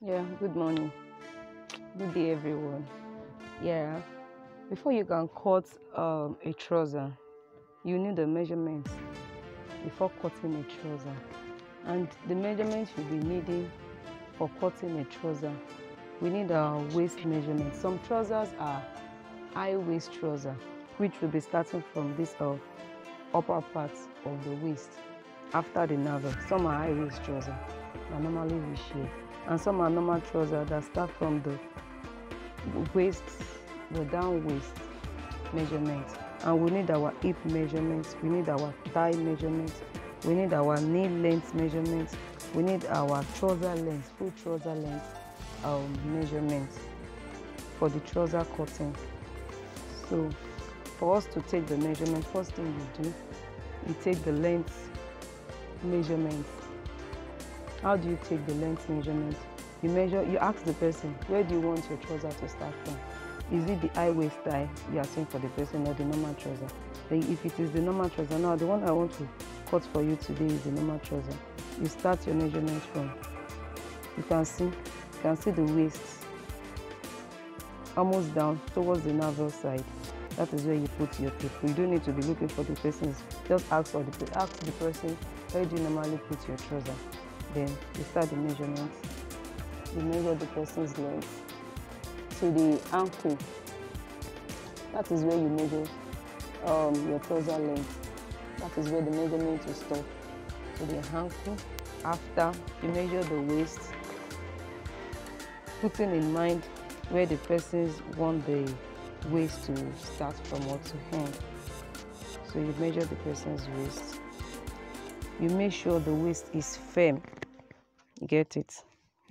Yeah, good morning. Good day, everyone. Yeah, before you can cut a trouser, you need the measurements before cutting a trouser. And the measurements you'll be needing for cutting a trouser, we need our waist measurement. Some trousers are high waist trouser, which will be starting from this upper part of the waist after the navel. Some are high waist trouser that normally we shave, and some are normal trouser that start from the waist, the down waist measurement. And we need our hip measurements, we need our thigh measurements, we need our knee length measurements, we need our trouser length, full trouser length measurements for the trouser cutting. So for us to take the measurement, first thing you do, you take the length measurement. How do you take the length measurement? You measure, you ask the person, where do you want your trouser to start from? Is it the high waist thigh you are saying for the person, or the normal trouser? Then if it is the normal trouser, now the one I want to cut for you today is the normal trouser. You start your measurement from, you can see the waist almost down towards the navel side. That is where you put your tape. You don't need to be looking for the person's, just ask the person, where do you normally put your trouser? Then you start the measurement. You measure the person's length to the ankle. That is where you measure your trouser length. That is where the measurement will stop, to the ankle. After, you measure the waist, putting in mind where the persons want the waist to start from or to end. So you measure the person's waist. You make sure the waist is firm. You get it?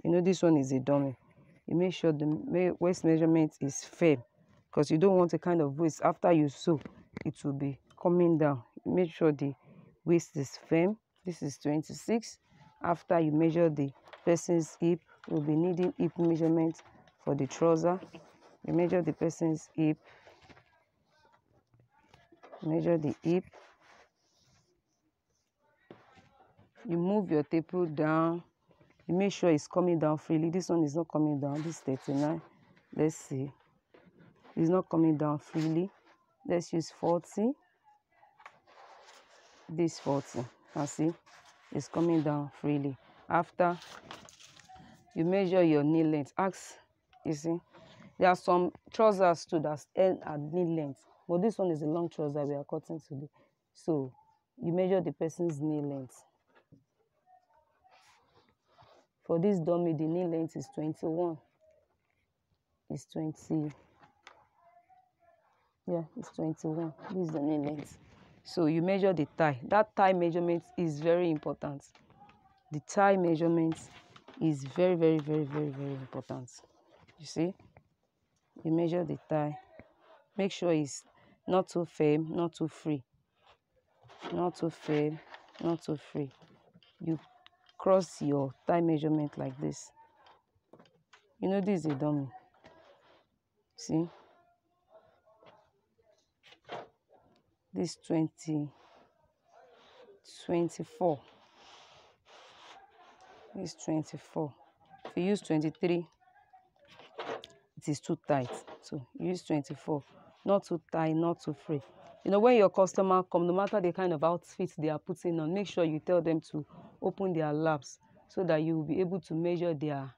You know this one is a dummy. You make sure the waist measurement is firm, because you don't want a kind of waist after you sew it will be coming down. You make sure the waist is firm. This is 26. After you measure the person's hip, you'll be needing hip measurement for the trouser. You measure the person's hip, measure the hip. You move your tape rule down. You make sure it's coming down freely. This one is not coming down. This 39. Let's see. It's not coming down freely. Let's use 40. This 40. And see, it's coming down freely. After, you measure your knee length. You see, there are some trousers too that end at knee length, but this one is a long trouser we are cutting today. So you measure the person's knee length. For this dummy, the knee length is 21. It's 20. Yeah, it's 21. This is the knee length. So you measure the thigh. That thigh measurement is very important. The thigh measurement is very, very, very, very, very important. You see? You measure the thigh. Make sure it's not too firm, not too free. Not too firm, not too free. You cross your thigh measurement like this. You know this is a dummy. See? This 24. This 24. If you use 23, it is too tight. So use 24. Not too tight, not too free. You know, when your customer come, no matter the kind of outfit they are putting on, make sure you tell them to open their laps so that you will be able to measure their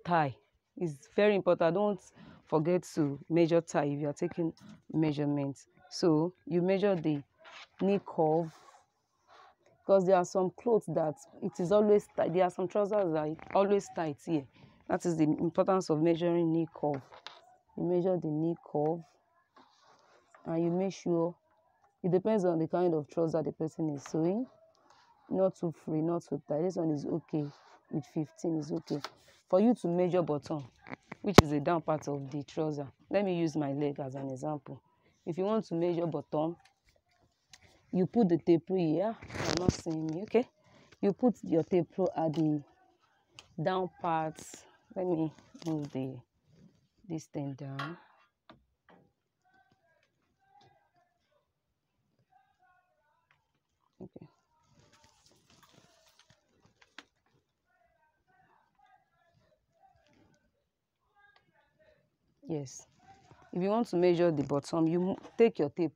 thigh. It's very important. Don't forget to measure thigh if you are taking measurements. So you measure the knee curve, because there are some clothes that it is always tight. There are some trousers that are always tight here. That is the importance of measuring knee curve. You measure the knee curve, and you make sure, it depends on the kind of trouser the person is sewing. Not too free, not too tight. This one is okay. With 15 is okay. For you to measure bottom, which is the down part of the trouser, let me use my leg as an example. If you want to measure bottom, you put the tape here. You're not seeing me, okay? You put your tape at the down parts. Let me move this thing down. Okay. Yes. If you want to measure the bottom, you take your tape